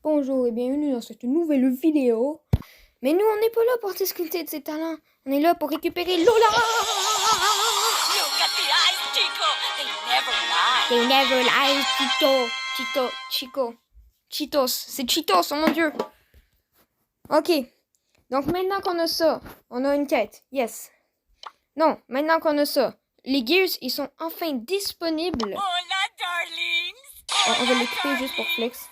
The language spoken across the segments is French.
Bonjour et bienvenue dans cette nouvelle vidéo. Mais nous, on n'est pas là pour discuter de ses talents. On est là pour récupérer Lola. You got the eyes, Chico. They never lie. They never lie, Chico. Cheetos. C'est Cheetos, oh mon Dieu. Ok. Donc maintenant qu'on a ça, on a une quête. Yes. Non, maintenant qu'on a ça, les Gears, ils sont enfin disponibles. Hola, darlings. On va l'équiper juste pour flex.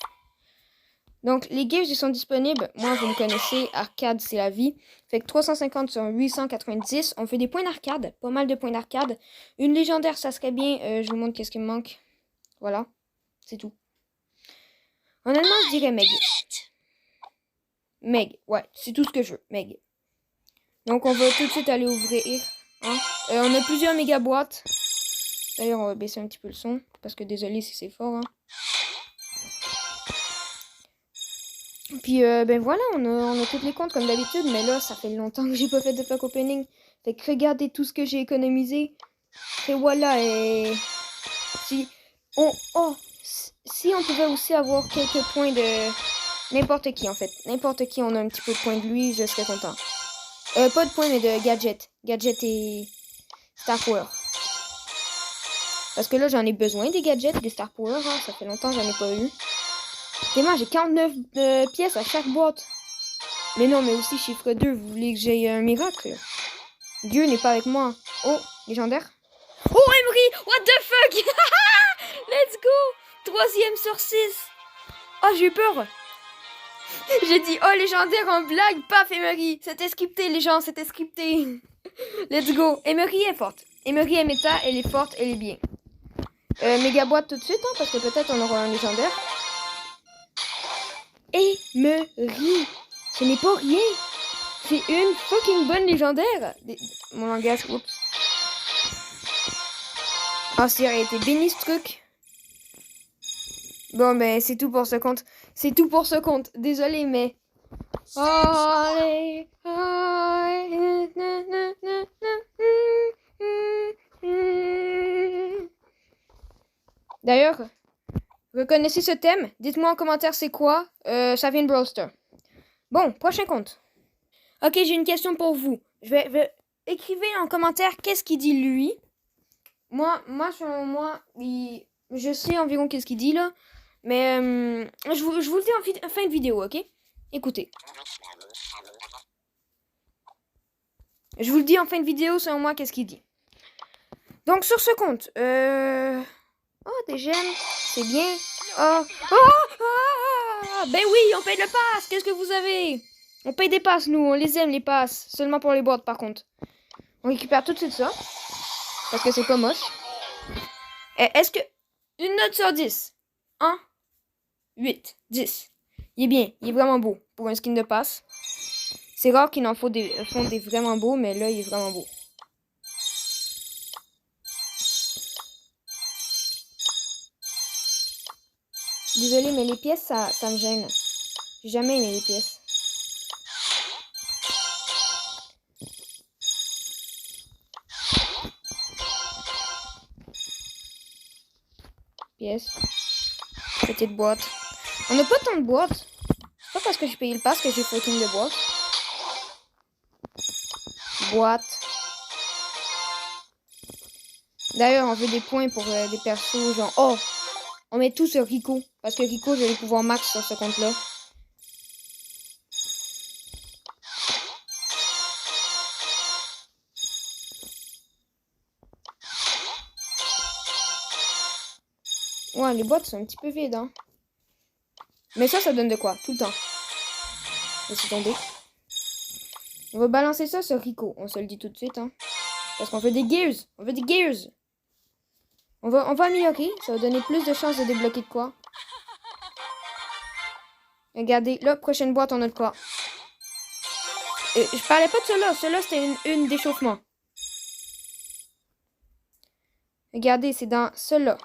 Donc, les Gears, ils sont disponibles. Moi, vous me connaissez, arcade, c'est la vie. Fait que 350 sur 890. On fait des points d'arcade. Pas mal de points d'arcade. Une légendaire, ça serait bien. Je vous montre qu'est-ce qui me manque. Voilà. C'est tout. Honnêtement, je dirais Meg. Meg, ouais. C'est tout ce que je veux. Meg. Donc, on va tout de suite aller ouvrir. Hein? On a plusieurs méga boîtes. D'ailleurs, on va baisser un petit peu le son. Parce que désolé si c'est fort. Hein. Puis, ben voilà, on a toutes les comptes comme d'habitude, mais là, ça fait longtemps que j'ai pas fait de pack opening. Fait que regardez tout ce que j'ai économisé. Et voilà, et... Si on pouvait aussi avoir quelques points de... N'importe qui, en fait. N'importe qui, on a un petit peu de points de lui, je serais content. Pas de points, mais de gadget. Gadget et... Star Power. Parce que là, j'en ai besoin des gadgets, des Star Power, hein. Ça fait longtemps que j'en ai pas eu. Et moi, j'ai 49 pièces à chaque boîte. Mais non, mais aussi chiffre 2, vous voulez que j'aie un miracle? Dieu n'est pas avec moi. Oh, légendaire. Oh, Emery! What the fuck? Let's go! 3e sur 6. Oh, j'ai eu peur. J'ai dit, oh, légendaire en blague. Paf, Emery. C'était scripté, les gens, c'était scripté. Let's go. Emery est forte. Emery est méta, elle est forte, elle est bien. Méga boîte tout de suite, hein, parce que peut-être on aura un légendaire. Emery. Ce n'est pas rien. C'est une fucking bonne légendaire. Mon langage, oups. Ah, ça a été béni ce truc. Bon, ben, c'est tout pour ce compte. C'est tout pour ce compte. Désolé, mais... D'ailleurs, reconnaissez ce thème? Dites-moi en commentaire c'est quoi. Ça vient de Brawl Stars. Bon, prochain compte. Ok, j'ai une question pour vous. Écrivez en commentaire qu'est-ce qu'il dit lui. Moi, selon moi, je sais environ qu'est-ce qu'il dit là. Mais je vous le dis en fin de vidéo, ok? Écoutez. Je vous le dis en fin de vidéo, selon moi, qu'est-ce qu'il dit. Donc, sur ce compte, oh, des gemmes, c'est bien. Ben oui, on paye le pass. Qu'est-ce que vous avez? On paye des passes, nous. On les aime, les passes. Seulement pour les boîtes, par contre. On récupère tout de suite ça. Parce que c'est pas moche. Est-ce que... Une note sur 10. 1, 8, 10. Il est bien. Il est vraiment beau. Pour un skin de passe. C'est rare qu'il en font des vraiment beaux, mais là, il est vraiment beau. Désolé, mais les pièces, ça me gêne. J'ai jamais aimé les pièces. Pièces. Petite boîte. On n'a pas tant de boîtes. C'est pas parce que j'ai payé le pass que j'ai fucking de boîtes. Boîte. D'ailleurs, on veut des points pour des persos, genre... Oh! On met tout sur Rico. Parce que Rico, j'ai les pouvoirs max sur ce compte-là. Ouais, les boîtes sont un petit peu vides, hein. Mais ça donne de quoi? Tout le temps. Laissez tomber. On va balancer ça sur Rico. On se le dit tout de suite, hein. Parce qu'on veut des Gears. On veut des Gears. On va améliorer. Ça va donner plus de chances de débloquer de quoi. Regardez, là, prochaine boîte, on a de quoi. Je parlais pas de cela. Cela, c'était une d'échauffement. Regardez, c'est dans cela.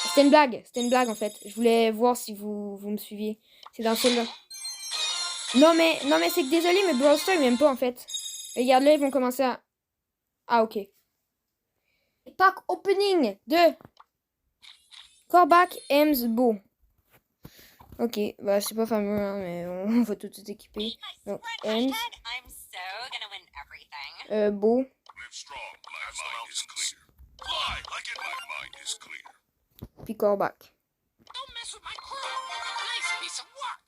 C'était une blague. C'était une blague, en fait. Je voulais voir si vous me suiviez. C'est dans cela. Non, mais c'est que désolé, mais Brawl Stars, ils m'aiment pas, en fait. Regarde, là, ils vont commencer à... Ah, ok. Pack opening de Corbac, Ems, Beau. Ok, bah c'est pas fameux, hein, mais on va tout équiper. Donc, Ems, I'm so gonna win everything. Beau, Live strong. My mind is clear. Fly like it. My mind is clear. puis Corbac. Don't mess with my crew. Nice piece of work.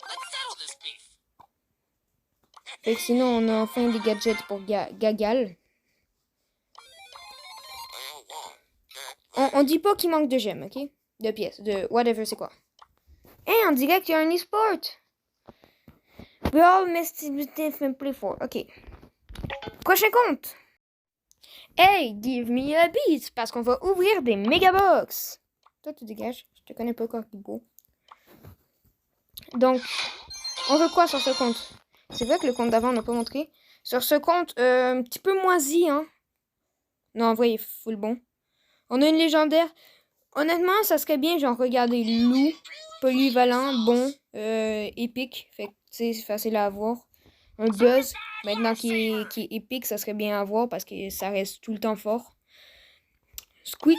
Let's settle this beef. Fait que sinon, on a enfin des gadgets pour Gagal. On dit pas qu'il manque de gemmes, ok? De pièces, de whatever, c'est quoi? On dirait qu'il y a un e-sport. We all missed it play for. Ok. Prochain compte. Hey, give me a beat. Parce qu'on va ouvrir des megabox. Toi, tu dégages. Je te connais pas encore, Hugo. Donc, on veut quoi sur ce compte? C'est vrai que le compte d'avant, on n'a pas montré. Sur ce compte, un petit peu moisi, hein. Non, en vrai, il est full bon. On a une légendaire. Honnêtement, ça serait bien, genre, regarder loup, polyvalent, bon, épique. Fait que, tu sais, c'est facile à avoir. Un buzz, maintenant qui est épique, ça serait bien à avoir parce que ça reste tout le temps fort. Squeak,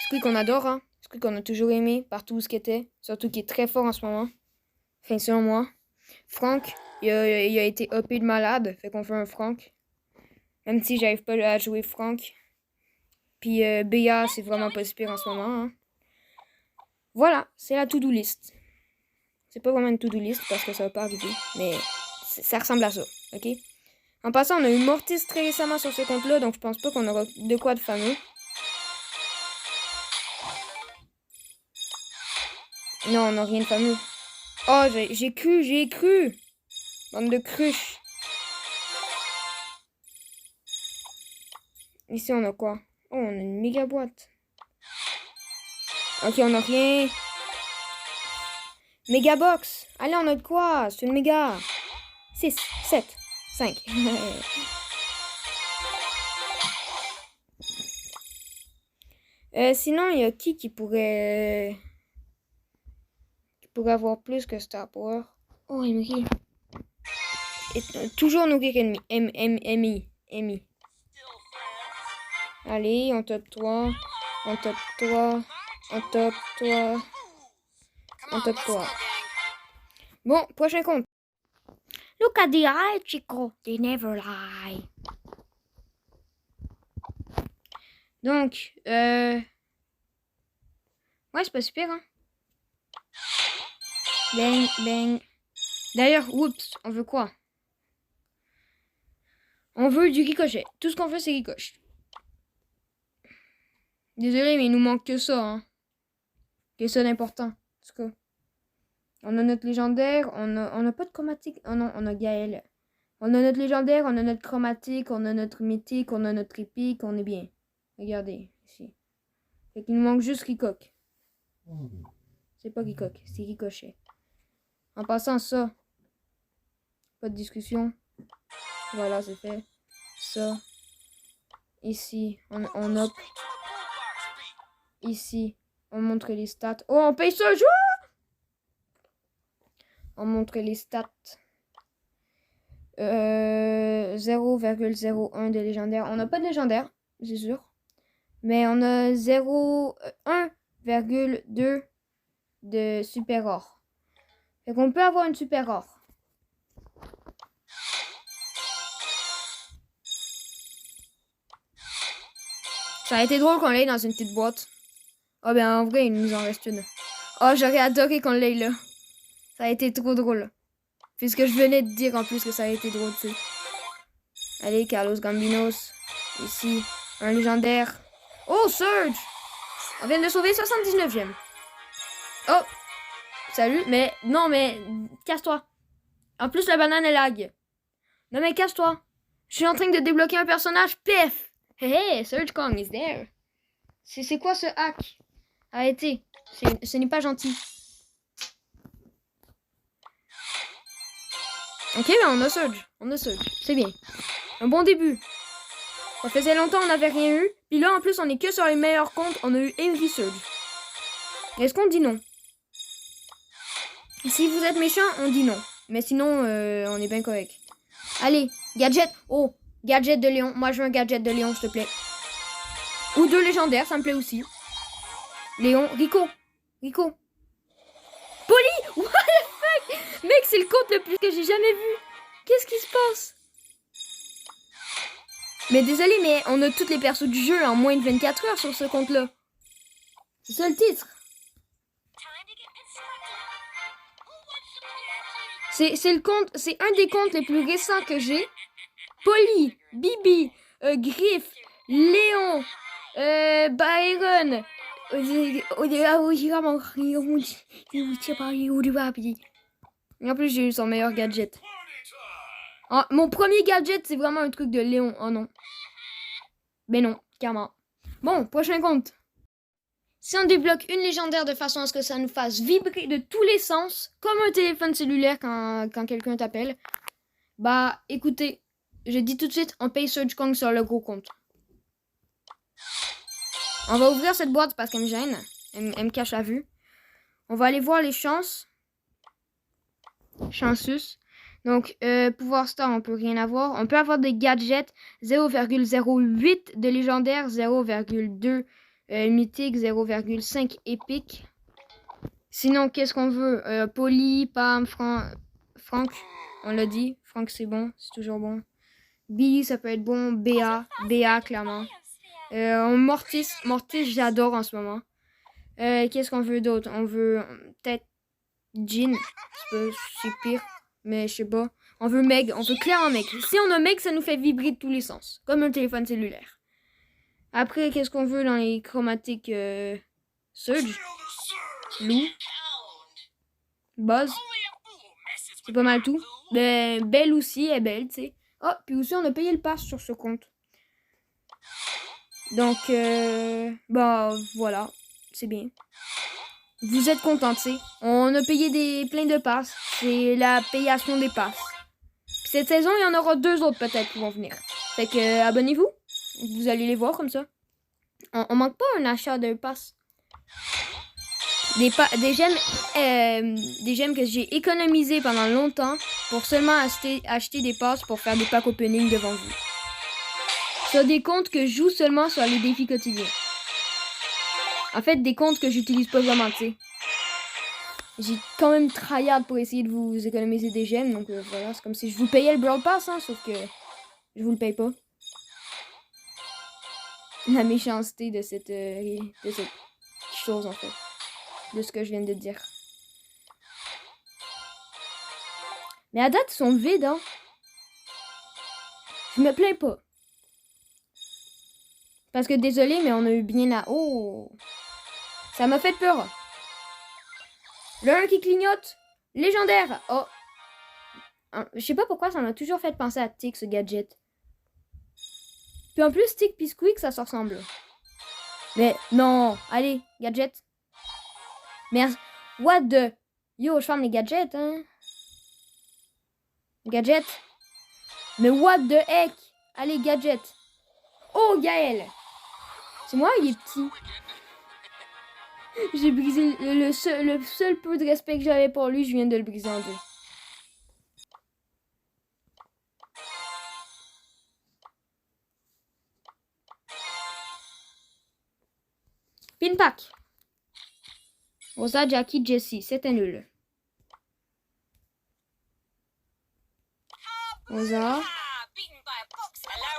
Squeak on adore, hein. Squeak on a toujours aimé, partout où ce qu'il était. Surtout qu'il est très fort en ce moment. Enfin, selon moi. Franck, il a été OP de malade, fait qu'on fait un Franck. Même si j'arrive pas à jouer Franck. Puis BA, c'est vraiment pas si pire en ce moment. Hein. Voilà, c'est la to-do list. C'est pas vraiment une to-do list parce que ça va pas arriver, mais ça ressemble à ça, ok? En passant, on a eu Mortis très récemment sur ce compte-là, donc je pense pas qu'on aura de quoi de fameux. Non, on n'a rien de fameux. Oh, j'ai cru! Bande de cruches. Ici, on a quoi? Oh, on a une méga boîte. Ok, on a rien. Méga box. Allez, on a de quoi? C'est une méga. 6, 7, 5. Sinon, il y a qui pourrait avoir plus que Star Power? Oh, Emery. Toujours nourrir ennemi. Allez, on top 3. On top 3. On top 3. On top 3. Bon, prochain compte. Look at the eye, Chico. They never lie. Donc, ouais, c'est pas super, hein. Bang, bang. D'ailleurs, oups, on veut quoi? On veut du ricochet. Tout ce qu'on veut, c'est ricochet. Désolé, mais il nous manque que ça, hein. Que ça d'important. En tout cas. On a notre légendaire, on a pas de chromatique. Oh non, on a Gaël. On a notre légendaire, on a notre chromatique, on a notre mythique, on a notre épique, on est bien. Regardez, ici. Fait qu'il nous manque juste Ricoc. C'est pas Ricoc, c'est Ricochet. En passant ça, pas de discussion. Voilà, c'est fait. Ça. Ici, on up. Ici, on montre les stats. Oh, on paye ça, joie! On montre les stats. 0,01 de légendaire. On n'a pas de légendaire, c'est sûr. Mais on a 1,2 de super or. Fait qu'on peut avoir une super or. Ça a été drôle qu'on l'ait dans une petite boîte. Oh ben en vrai, il nous en reste une. Oh, j'aurais adoré qu'on l'ait là. Ça a été trop drôle. Puisque je venais de dire en plus que ça a été drôle, tu sais. Allez, Carlos Gambinos. Ici, un légendaire. Oh, Surge! On vient de le sauver 79e. Oh! Salut, mais... Non, mais... Casse-toi. En plus, la banane, elle lag. Non, mais casse-toi. Je suis en train de débloquer un personnage. Pif! Hey, hey, Surge Kong is there. C'est quoi ce hack? Arrêtez. Ce n'est pas gentil. Ok, mais on a Surge. C'est bien. Un bon début. Ça faisait longtemps on n'avait rien eu. Puis là, en plus, on est que sur les meilleurs comptes. On a eu Envy Surge. Est-ce qu'on dit non? Si vous êtes méchant, on dit non. Mais sinon, on est bien correct. Allez, gadget. Oh, gadget de Léon. Moi, je veux un gadget de Léon, s'il te plaît. Ou deux légendaires, ça me plaît aussi. Léon, Rico. Polly! What the fuck? Mec, c'est le compte le plus que j'ai jamais vu. Qu'est-ce qui se passe? Mais désolé, mais on a tous les persos du jeu en moins de 24 heures sur ce compte-là. C'est ça le titre. C'est le compte, c'est un des comptes les plus récents que j'ai. Polly, Bibi, Griff, Léon, Byron. Et en plus, j'ai eu son meilleur gadget. Ah, mon premier gadget, c'est vraiment un truc de Léon. Oh non. Ben non, carrément. Bon, prochain compte. Si on débloque une légendaire de façon à ce que ça nous fasse vibrer de tous les sens, comme un téléphone cellulaire quand quelqu'un t'appelle, bah écoutez, je dis tout de suite, on paye Surge Kong sur le gros compte. On va ouvrir cette boîte parce qu'elle me gêne. Elle me cache la vue. On va aller voir les chances. Chanceus. Donc, pouvoir star, on peut rien avoir. On peut avoir des gadgets 0,08 de légendaire, 0,2 mythique, 0,5 épique. Sinon, qu'est-ce qu'on veut? Polly, Pam, Franck, on l'a dit. Franck, c'est bon, c'est toujours bon. Billy, ça peut être bon. Béa, clairement. Mortis, j'adore en ce moment. Qu'est-ce qu'on veut d'autre? On veut peut-être Jean, c'est pire, mais je sais pas. On veut Meg, on veut clairement Meg. Si on a Meg, ça nous fait vibrer de tous les sens, comme un téléphone cellulaire. Après, qu'est-ce qu'on veut dans les chromatiques Surge? Lou, Buzz, c'est pas mal tout. Belle aussi, elle est belle, tu sais. Oh, puis aussi, on a payé le pass sur ce compte. Donc, bah, voilà, c'est bien. Vous êtes contents, tu sais. On a payé plein de passes. C'est la payation des passes. Puis cette saison, il y en aura 2 autres peut-être qui vont venir. Fait que, abonnez-vous. Vous allez les voir comme ça. On manque pas un achat de passes. Des gemmes que j'ai économisées pendant longtemps pour seulement acheter des passes pour faire des packs opening devant vous. Sur des comptes que je joue seulement sur les défis quotidiens. En fait, des comptes que j'utilise pas vraiment, tu sais. J'ai quand même tryhard pour essayer de vous économiser des gemmes, donc voilà, c'est comme si je vous payais le Brawl Pass, hein, sauf que je vous le paye pas. La méchanceté de cette chose, en fait. De ce que je viens de dire. Mais à date, ils sont vides, hein. Je me plains pas. Parce que désolé, mais on a eu bien la... Oh! Ça m'a fait peur. Le 1 qui clignote. Légendaire. Oh. Je sais pas pourquoi ça m'a toujours fait penser à Tick, ce gadget. Puis en plus, Tick puis Squeak, ça se ressemble. Mais non. Allez, gadget. Merde. What the... Yo, je ferme les gadgets, hein. Gadget. Mais what the heck. Allez, gadget. Oh, Gaël. C'est moi, il est petit. J'ai brisé le seul peu de respect que j'avais pour lui, je viens de le briser en 2. Pinpack. Rosa, Jackie, Jessie, c'était nul. Rosa, Beaten by a box. Hello.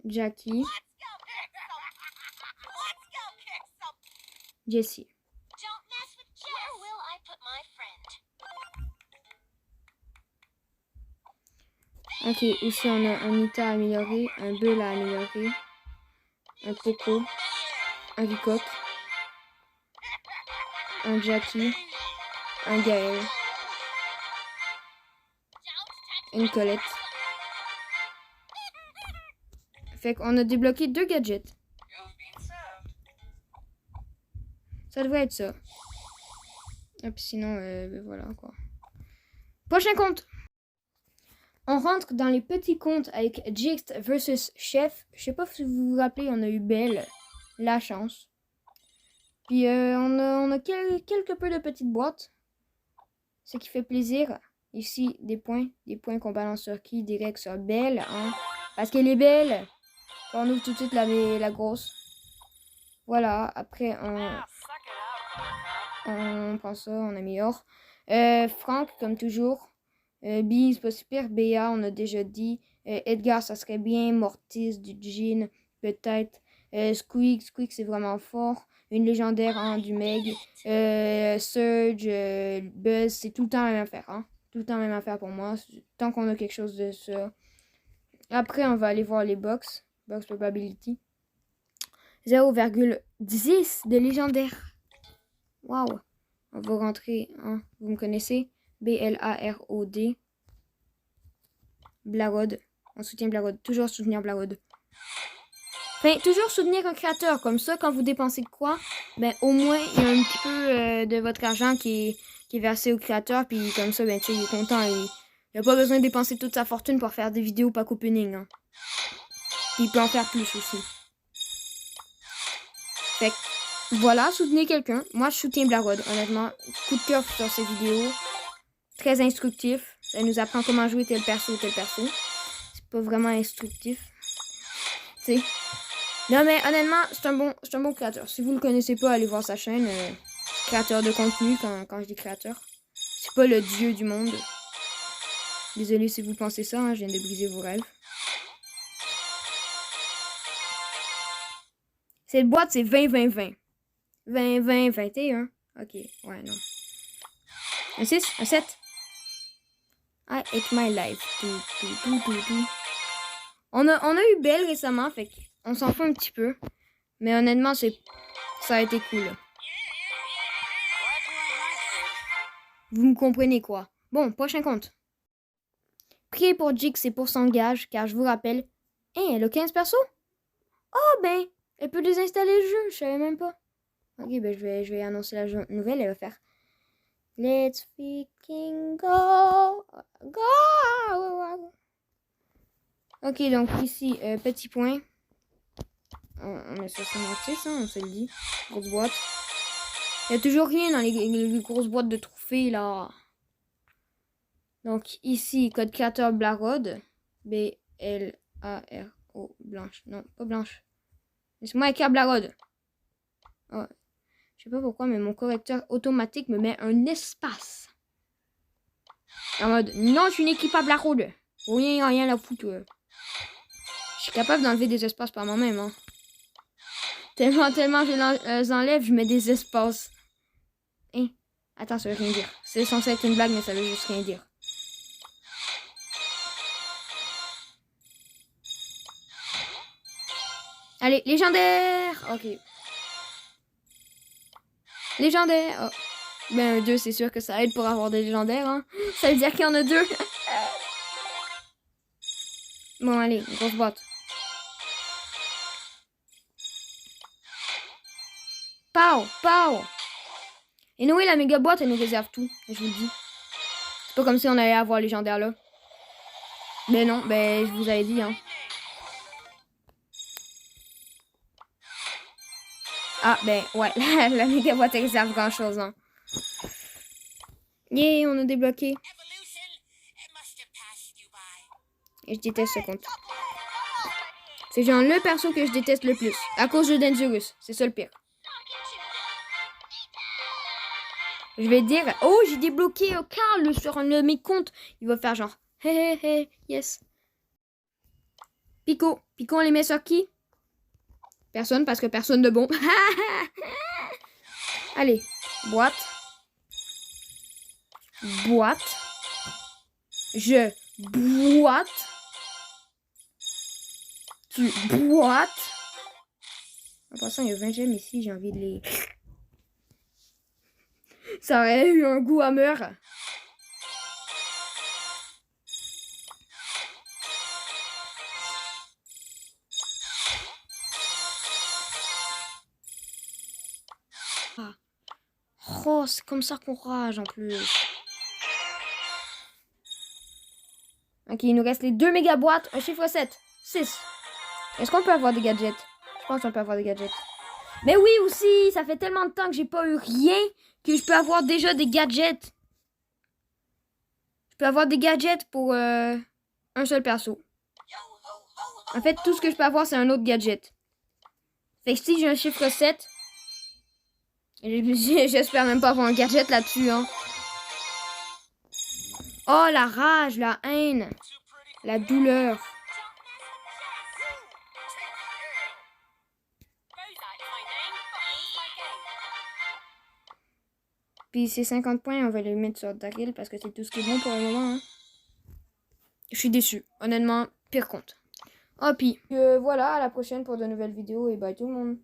Jackie, Jessie. Don't mess with Jess. Where will I put my friend? Ok, ici on a un Nita amélioré, un Bull à améliorer, un Poco, un Ricotte, un Jackie, un Gaël, une Colette. Fait qu'on a débloqué 2 gadgets. Ça devrait être ça. Et puis sinon, ben voilà quoi. Prochain compte. On rentre dans les petits comptes avec Jixt versus Chef. Je sais pas si vous vous rappelez, on a eu Belle, la chance. Puis on a quelques peu de petites boîtes. Ce qui fait plaisir. Ici, des points qu'on balance sur qui? Direct sur Belle, hein. Parce qu'elle est belle. On ouvre tout de suite la grosse. Voilà, après Now, suck it up, Buttercup. on prend ça, on améliore. Franck, comme toujours. B, c'est pas super. BA, on a déjà dit. Edgar, ça serait bien. Mortis, du Jean, peut-être. Squeak, c'est vraiment fort. Une légendaire en du Meg. Surge, Buzz, c'est tout le temps la même affaire. Hein? Tout le temps la même affaire pour moi. Tant qu'on a quelque chose de ça. Après, on va aller voir les box. Box probability. 0,10 de légendaire. Waouh. On va rentrer. Hein? Vous me connaissez? B-L-A-R-O-D. Blarod. On soutient Blarod. Toujours soutenir Blarod. Enfin, toujours soutenir un créateur. Comme ça, quand vous dépensez de quoi, ben, au moins, il y a un petit peu de votre argent qui est versé au créateur. Puis comme ça, ben, tu sais, il est content. Il n'a pas besoin de dépenser toute sa fortune pour faire des vidéos pack opening. Hein. Puis il peut en faire plus aussi. Fait que, voilà, soutenez quelqu'un. Moi, je soutiens Blarod. Honnêtement, coup de cœur sur ces vidéos. Très instructif. Ça nous apprend comment jouer tel perso ou tel perso. C'est pas vraiment instructif. Tu sais. Non, mais honnêtement, c'est un bon créateur. Si vous le connaissez pas, allez voir sa chaîne. Créateur de contenu, quand je dis créateur. C'est pas le dieu du monde. Désolé si vous pensez ça, hein, je viens de briser vos rêves. Cette boîte, c'est 20-20-20. 20-20-21. Ok, ouais, non. Un 6, un 7. I hate my life. Tout. On a eu Belle récemment, fait qu'on s'en fout un petit peu. Mais honnêtement, ça a été cool. Glad you ain't my kid. Vous me comprenez quoi? Bon, prochain compte. Priez pour Jix et pour son gage, car je vous rappelle... Hein, elle a 15 persos? Oh ben, elle peut désinstaller le jeu, je savais même pas. Ok, ben je vais annoncer la nouvelle, elle va faire... Let's freaking go! Go! Ok, donc ici, petit point. On met 66, hein, on se le dit. Grosse boîte. Il n'y a toujours rien dans les grosses boîtes de trophées, là. Donc ici, code créateur Blarod. B-L-A-R-O. Blanche. Non, pas blanche. Laisse-moi écrire Blarod. Oh. Je sais pas pourquoi, mais mon correcteur automatique me met un espace. En mode, non, tu n'écris pas Blarod. Rien la foutre. Je suis capable d'enlever des espaces par moi-même. Hein. Tellement je les enlève, je mets des espaces. Hein? Attends, ça veut rien dire. C'est censé être une blague, mais ça veut juste rien dire. Allez, légendaire! Ok. Légendaire! Oh. Ben, 2, c'est sûr que ça aide pour avoir des légendaires. Hein. Ça veut dire qu'il y en a 2. Bon, allez, grosse boîte. Pow! Et Noé, la méga boîte, elle nous réserve tout. Je vous le dis. C'est pas comme si on allait avoir légendaire là. Mais non, ben, je vous avais dit, hein. Ah, ben, ouais, la méga boîte, elle réserve grand chose, hein. Yeah, on a débloqué. Evolution, it must have passed you by. Et je déteste ce compte. C'est genre le perso que je déteste le plus. À cause de Dangerous. C'est ça le pire. Je vais dire, oh, j'ai débloqué Carl sur un de mes comptes. Il va faire genre, hey, yes. Pico, on les met sur qui? Personne, parce que personne de bon. Allez, boîte. Je boite. Tu boites. En passant, il y a 20 gemmes ici, j'ai envie de les... Ça aurait eu un goût amer. Ah. Oh, c'est comme ça qu'on rage en plus. Ok, il nous reste les 2 méga boîtes. Un chiffre 7. 6. Est-ce qu'on peut avoir des gadgets? Je pense qu'on peut avoir des gadgets. Mais oui aussi, ça fait tellement de temps que j'ai pas eu rien que je peux avoir déjà des gadgets. Je peux avoir des gadgets pour un seul perso. En fait, tout ce que je peux avoir, c'est un autre gadget. Fait que si j'ai un chiffre 7, j'espère même pas avoir un gadget là-dessus, hein. Oh, la rage, la haine, la douleur. Puis ces 50 points, on va les mettre sur Daryl parce que c'est tout ce qui est bon pour le moment, hein. Je suis déçu. Honnêtement, pire compte. Oh, puis voilà, à la prochaine pour de nouvelles vidéos et bye tout le monde.